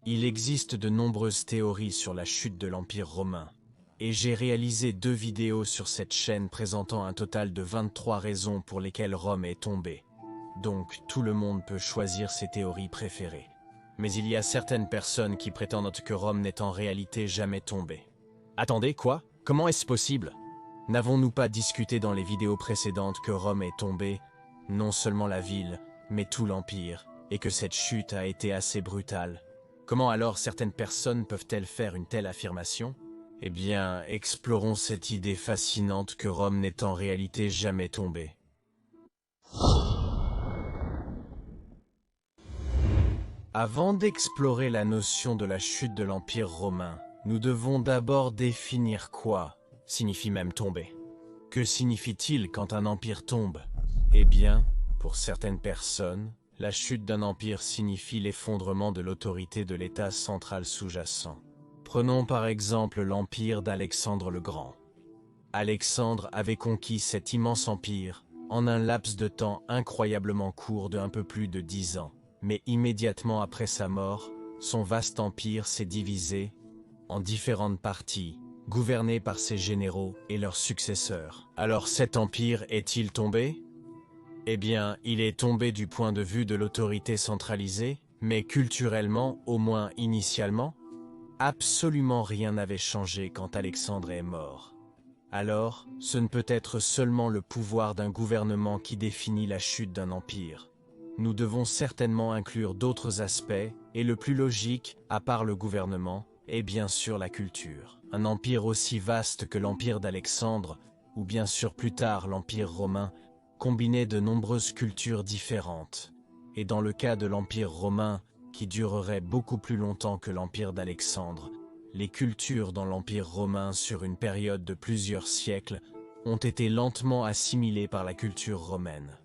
Il existe de nombreuses théories sur la chute de l'Empire romain, et j'ai réalisé 2 vidéos sur cette chaîne présentant un total de 23 raisons pour lesquelles Rome est tombée. Donc tout le monde peut choisir ses théories préférées. Mais il y a certaines personnes qui prétendent que Rome n'est en réalité jamais tombée. Attendez, quoi? Comment est-ce possible? N'avons-nous pas discuté dans les vidéos précédentes que Rome est tombée, non seulement la ville, mais tout l'Empire, et que cette chute a été assez brutale? Comment alors certaines personnes peuvent-elles faire une telle affirmation? Eh bien, explorons cette idée fascinante que Rome n'est en réalité jamais tombée. Avant d'explorer la notion de la chute de l'Empire romain, nous devons d'abord définir quoi signifie même tomber. Que signifie-t-il quand un empire tombe? Eh bien, pour certaines personnes, la chute d'un empire signifie l'effondrement de l'autorité de l'État central sous-jacent. Prenons par exemple l'empire d'Alexandre le Grand. Alexandre avait conquis cet immense empire en un laps de temps incroyablement court de un peu plus de 10 ans. Mais immédiatement après sa mort, son vaste empire s'est divisé en différentes parties, gouvernées par ses généraux et leurs successeurs. Alors cet empire est-il tombé? Eh bien, il est tombé du point de vue de l'autorité centralisée, mais culturellement, au moins initialement, absolument rien n'avait changé quand Alexandre est mort. Alors, ce ne peut être seulement le pouvoir d'un gouvernement qui définit la chute d'un empire. Nous devons certainement inclure d'autres aspects, et le plus logique, à part le gouvernement, est bien sûr la culture. Un empire aussi vaste que l'empire d'Alexandre, ou bien sûr plus tard l'empire romain, combinait de nombreuses cultures différentes. Et dans le cas de l'empire romain, qui durerait beaucoup plus longtemps que l'empire d'Alexandre, les cultures dans l'empire romain sur une période de plusieurs siècles ont été lentement assimilées par la culture romaine.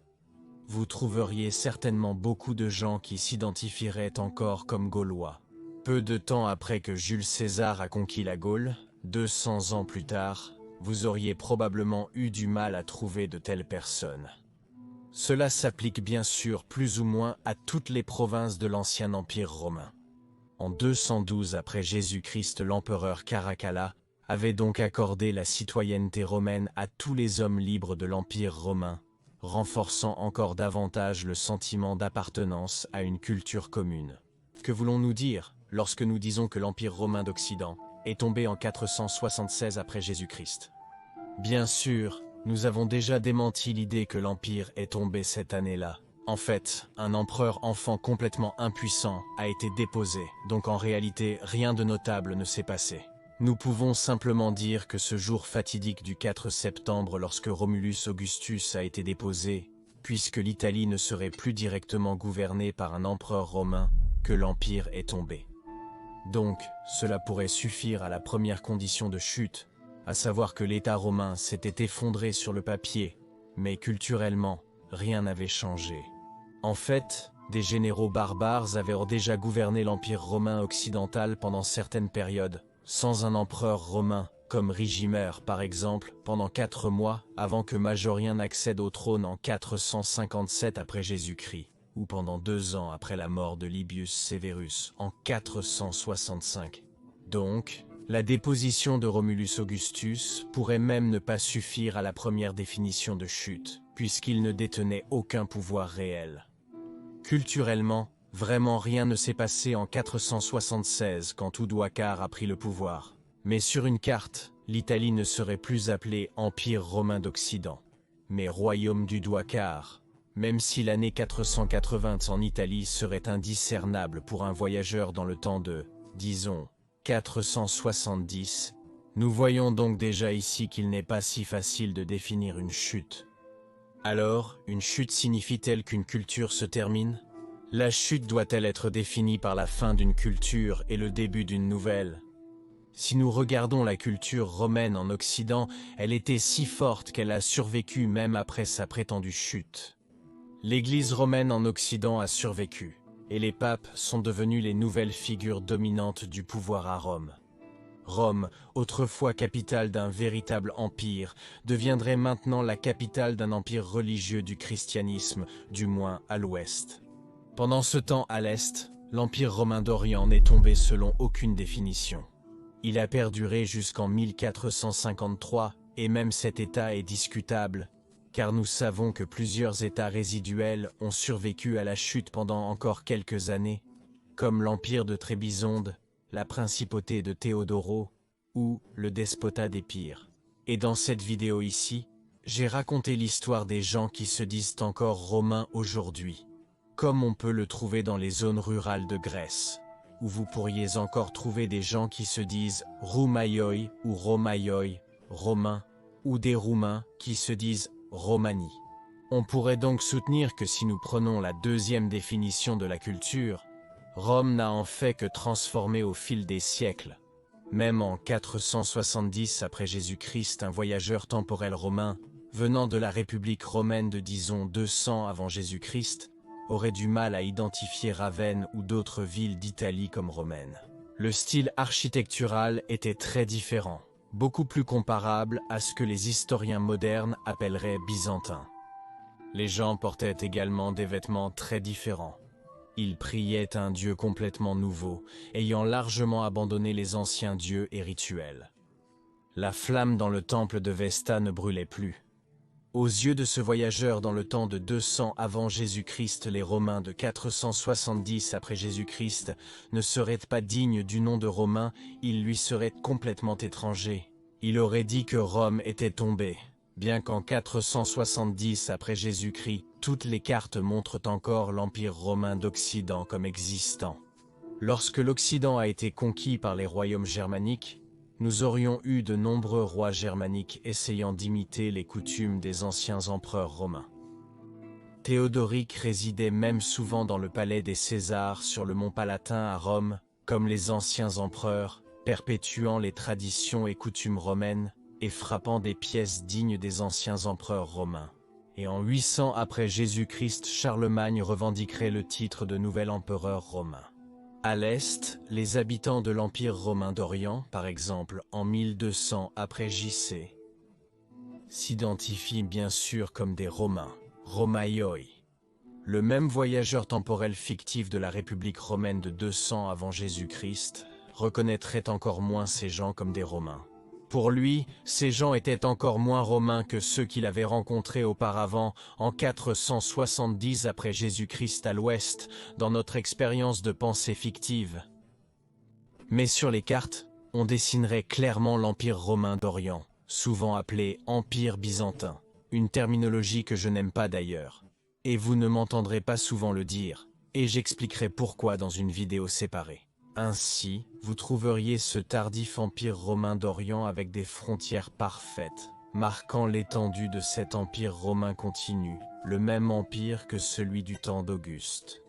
Vous trouveriez certainement beaucoup de gens qui s'identifieraient encore comme Gaulois. Peu de temps après que Jules César a conquis la Gaule, 200 ans plus tard, vous auriez probablement eu du mal à trouver de telles personnes. Cela s'applique bien sûr plus ou moins à toutes les provinces de l'ancien empire romain. En 212 après Jésus-Christ, l'empereur Caracalla avait donc accordé la citoyenneté romaine à tous les hommes libres de l'empire romain, renforçant encore davantage le sentiment d'appartenance à une culture commune. Que voulons-nous dire lorsque nous disons que l'Empire romain d'Occident est tombé en 476 après Jésus-Christ? Bien sûr, nous avons déjà démenti l'idée que l'Empire est tombé cette année-là. En fait, un empereur enfant complètement impuissant a été déposé, donc en réalité, rien de notable ne s'est passé. Nous pouvons simplement dire que ce jour fatidique du 4 septembre lorsque Romulus Augustus a été déposé, puisque l'Italie ne serait plus directement gouvernée par un empereur romain, que l'Empire est tombé. Donc, cela pourrait suffire à la première condition de chute, à savoir que l'État romain s'était effondré sur le papier, mais culturellement, rien n'avait changé. En fait, des généraux barbares avaient déjà gouverné l'Empire romain occidental pendant certaines périodes, sans un empereur romain, comme Rigimer par exemple, pendant 4 mois avant que Majorien n'accède au trône en 457 après Jésus-Christ, ou pendant 2 ans après la mort de Libius Severus en 465. Donc, la déposition de Romulus Augustus pourrait même ne pas suffire à la première définition de chute, puisqu'il ne détenait aucun pouvoir réel. Culturellement, vraiment rien ne s'est passé en 476 quand Oudouakar a pris le pouvoir. Mais sur une carte, l'Italie ne serait plus appelée Empire romain d'Occident, mais Royaume d'Oudouakar, même si l'année 480 en Italie serait indiscernable pour un voyageur dans le temps de, disons, 470, nous voyons donc déjà ici qu'il n'est pas si facile de définir une chute. Alors, une chute signifie-t-elle qu'une culture se termine? La chute doit-elle être définie par la fin d'une culture et le début d'une nouvelle? Si nous regardons la culture romaine en Occident, elle était si forte qu'elle a survécu même après sa prétendue chute. L'Église romaine en Occident a survécu, et les papes sont devenus les nouvelles figures dominantes du pouvoir à Rome. Rome, autrefois capitale d'un véritable empire, deviendrait maintenant la capitale d'un empire religieux du christianisme, du moins à l'ouest. Pendant ce temps à l'est, l'Empire romain d'Orient n'est tombé selon aucune définition. Il a perduré jusqu'en 1453, et même cet état est discutable, car nous savons que plusieurs états résiduels ont survécu à la chute pendant encore quelques années, comme l'Empire de Trébizonde, la Principauté de Théodoro ou le Despotat d'Épire. Et dans cette vidéo ici, j'ai raconté l'histoire des gens qui se disent encore romains aujourd'hui, comme on peut le trouver dans les zones rurales de Grèce, où vous pourriez encore trouver des gens qui se disent Roumaioi ou Romaioi, romains, ou des Roumains qui se disent Romani. On pourrait donc soutenir que si nous prenons la deuxième définition de la culture, Rome n'a en fait que transformé au fil des siècles. Même en 470 après Jésus-Christ, un voyageur temporel romain, venant de la République romaine de disons 200 avant Jésus-Christ, aurait du mal à identifier Ravenne ou d'autres villes d'Italie comme romaines. Le style architectural était très différent, beaucoup plus comparable à ce que les historiens modernes appelleraient byzantin. Les gens portaient également des vêtements très différents. Ils priaient un dieu complètement nouveau, ayant largement abandonné les anciens dieux et rituels. La flamme dans le temple de Vesta ne brûlait plus. Aux yeux de ce voyageur dans le temps de 200 avant Jésus-Christ, les Romains de 470 après Jésus-Christ ne seraient pas dignes du nom de Romains, ils lui seraient complètement étrangers. Il aurait dit que Rome était tombée, bien qu'en 470 après Jésus-Christ, toutes les cartes montrent encore l'Empire romain d'Occident comme existant. Lorsque l'Occident a été conquis par les royaumes germaniques, nous aurions eu de nombreux rois germaniques essayant d'imiter les coutumes des anciens empereurs romains. Théodoric résidait même souvent dans le palais des Césars sur le mont Palatin à Rome, comme les anciens empereurs, perpétuant les traditions et coutumes romaines et frappant des pièces dignes des anciens empereurs romains. Et en 800 après Jésus-Christ, Charlemagne revendiquerait le titre de nouvel empereur romain. À l'Est, les habitants de l'Empire romain d'Orient, par exemple en 1200 après JC, s'identifient bien sûr comme des Romains, Romaioi. Le même voyageur temporel fictif de la République romaine de 200 avant Jésus-Christ reconnaîtrait encore moins ces gens comme des Romains. Pour lui, ces gens étaient encore moins romains que ceux qu'il avait rencontrés auparavant en 470 après Jésus-Christ à l'ouest, dans notre expérience de pensée fictive. Mais sur les cartes, on dessinerait clairement l'Empire romain d'Orient, souvent appelé Empire byzantin, une terminologie que je n'aime pas d'ailleurs. Et vous ne m'entendrez pas souvent le dire, et j'expliquerai pourquoi dans une vidéo séparée. Ainsi, vous trouveriez ce tardif empire romain d'Orient avec des frontières parfaites, marquant l'étendue de cet empire romain continu, le même empire que celui du temps d'Auguste.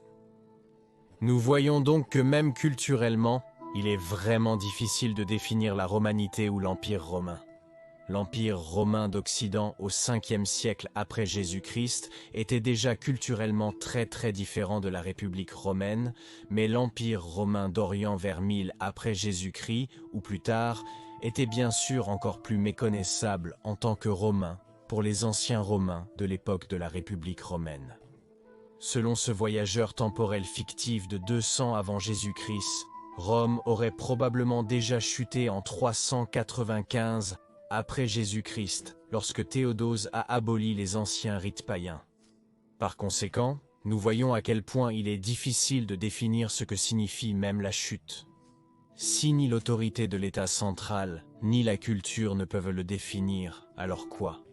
Nous voyons donc que même culturellement, il est vraiment difficile de définir la romanité ou l'empire romain. L'Empire romain d'Occident au 5e siècle après Jésus-Christ était déjà culturellement très différent de la République romaine, mais l'Empire romain d'Orient vers 1000 après Jésus-Christ, ou plus tard, était bien sûr encore plus méconnaissable en tant que romain pour les anciens Romains de l'époque de la République romaine. Selon ce voyageur temporel fictif de 200 avant Jésus-Christ, Rome aurait probablement déjà chuté en 395 après Jésus-Christ, lorsque Théodose a aboli les anciens rites païens. Par conséquent, nous voyons à quel point il est difficile de définir ce que signifie même la chute. Si ni l'autorité de l'État central, ni la culture ne peuvent le définir, alors quoi?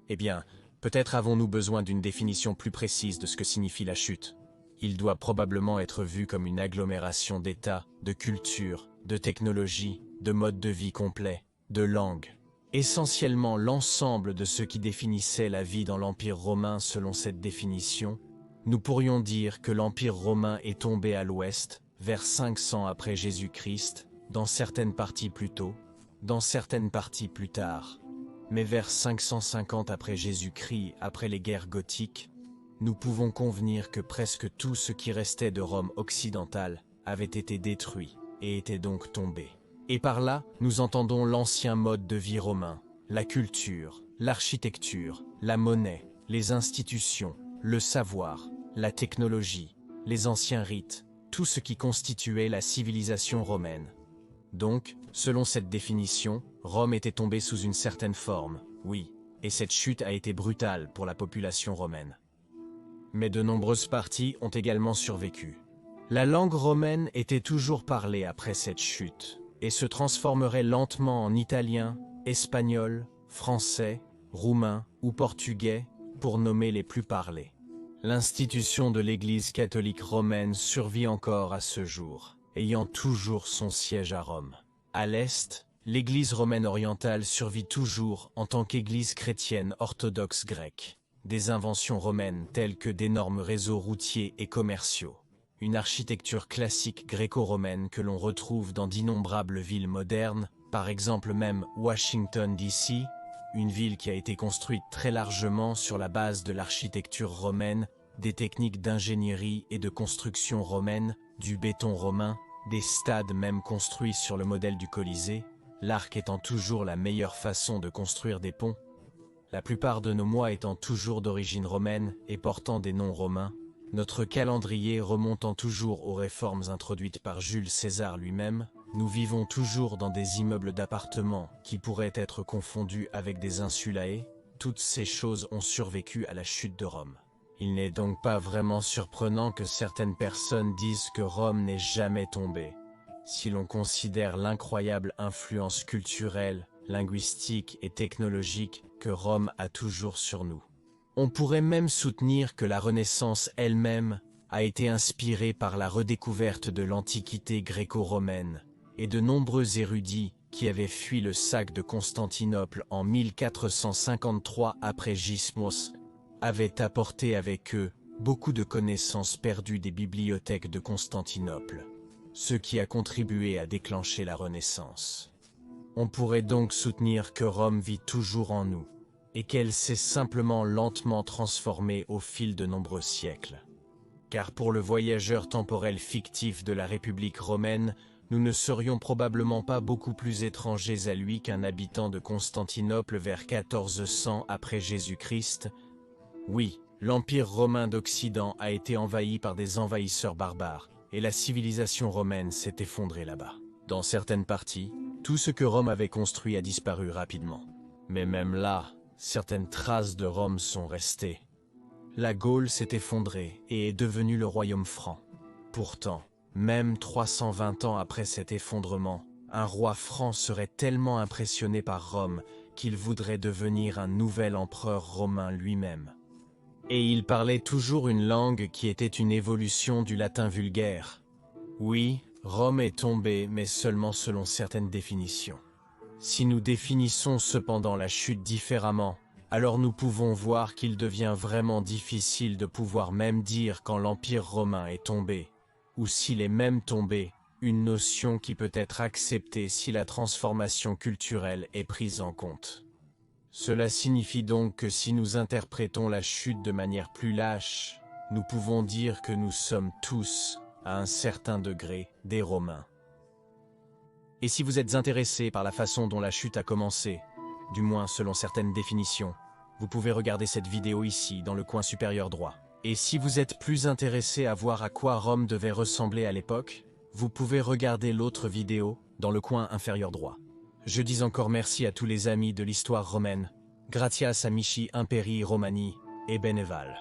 Eh bien, peut-être avons-nous besoin d'une définition plus précise de ce que signifie la chute. Il doit probablement être vu comme une agglomération d'États, de cultures, de technologies, de modes de vie complets, de langues. Essentiellement l'ensemble de ce qui définissait la vie dans l'Empire romain selon cette définition, nous pourrions dire que l'Empire romain est tombé à l'ouest, vers 500 après Jésus-Christ, dans certaines parties plus tôt, dans certaines parties plus tard. Mais vers 550 après Jésus-Christ, après les guerres gothiques, nous pouvons convenir que presque tout ce qui restait de Rome occidentale avait été détruit et était donc tombé. Et par là, nous entendons l'ancien mode de vie romain, la culture, l'architecture, la monnaie, les institutions, le savoir, la technologie, les anciens rites, tout ce qui constituait la civilisation romaine. Donc, selon cette définition, Rome était tombée sous une certaine forme, oui, et cette chute a été brutale pour la population romaine. Mais de nombreuses parties ont également survécu. La langue romaine était toujours parlée après cette chute, et se transformerait lentement en italien, espagnol, français, roumain ou portugais, pour nommer les plus parlés. L'institution de l'Église catholique romaine survit encore à ce jour, ayant toujours son siège à Rome. À l'Est, l'Église romaine orientale survit toujours en tant qu'Église chrétienne orthodoxe grecque. Des inventions romaines telles que d'énormes réseaux routiers et commerciaux. Une architecture classique gréco-romaine que l'on retrouve dans d'innombrables villes modernes, par exemple même Washington DC, une ville qui a été construite très largement sur la base de l'architecture romaine, des techniques d'ingénierie et de construction romaine, du béton romain, des stades même construits sur le modèle du Colisée, l'arc étant toujours la meilleure façon de construire des ponts, la plupart de nos mois étant toujours d'origine romaine et portant des noms romains, notre calendrier remontant toujours aux réformes introduites par Jules César lui-même, nous vivons toujours dans des immeubles d'appartements qui pourraient être confondus avec des insulae. Toutes ces choses ont survécu à la chute de Rome. Il n'est donc pas vraiment surprenant que certaines personnes disent que Rome n'est jamais tombée, si l'on considère l'incroyable influence culturelle, linguistique et technologique que Rome a toujours sur nous. On pourrait même soutenir que la Renaissance elle-même a été inspirée par la redécouverte de l'Antiquité gréco-romaine et de nombreux érudits qui avaient fui le sac de Constantinople en 1453 après Gismos avaient apporté avec eux beaucoup de connaissances perdues des bibliothèques de Constantinople, ce qui a contribué à déclencher la Renaissance. On pourrait donc soutenir que Rome vit toujours en nous, et qu'elle s'est simplement lentement transformée au fil de nombreux siècles. Car pour le voyageur temporel fictif de la République romaine, nous ne serions probablement pas beaucoup plus étrangers à lui qu'un habitant de Constantinople vers 1400 après Jésus-Christ. Oui, l'Empire romain d'Occident a été envahi par des envahisseurs barbares, et la civilisation romaine s'est effondrée là-bas. Dans certaines parties, tout ce que Rome avait construit a disparu rapidement. Mais même là, certaines traces de Rome sont restées. La Gaule s'est effondrée et est devenue le royaume franc. Pourtant, même 320 ans après cet effondrement, un roi franc serait tellement impressionné par Rome qu'il voudrait devenir un nouvel empereur romain lui-même. Et il parlait toujours une langue qui était une évolution du latin vulgaire. Oui, Rome est tombée, mais seulement selon certaines définitions. Si nous définissons cependant la chute différemment, alors nous pouvons voir qu'il devient vraiment difficile de pouvoir même dire quand l'Empire romain est tombé, ou s'il est même tombé, une notion qui peut être acceptée si la transformation culturelle est prise en compte. Cela signifie donc que si nous interprétons la chute de manière plus lâche, nous pouvons dire que nous sommes tous, à un certain degré, des Romains. Et si vous êtes intéressé par la façon dont la chute a commencé, du moins selon certaines définitions, vous pouvez regarder cette vidéo ici, dans le coin supérieur droit. Et si vous êtes plus intéressé à voir à quoi Rome devait ressembler à l'époque, vous pouvez regarder l'autre vidéo, dans le coin inférieur droit. Je dis encore merci à tous les amis de l'histoire romaine, gratias amici imperi Romani et Beneval.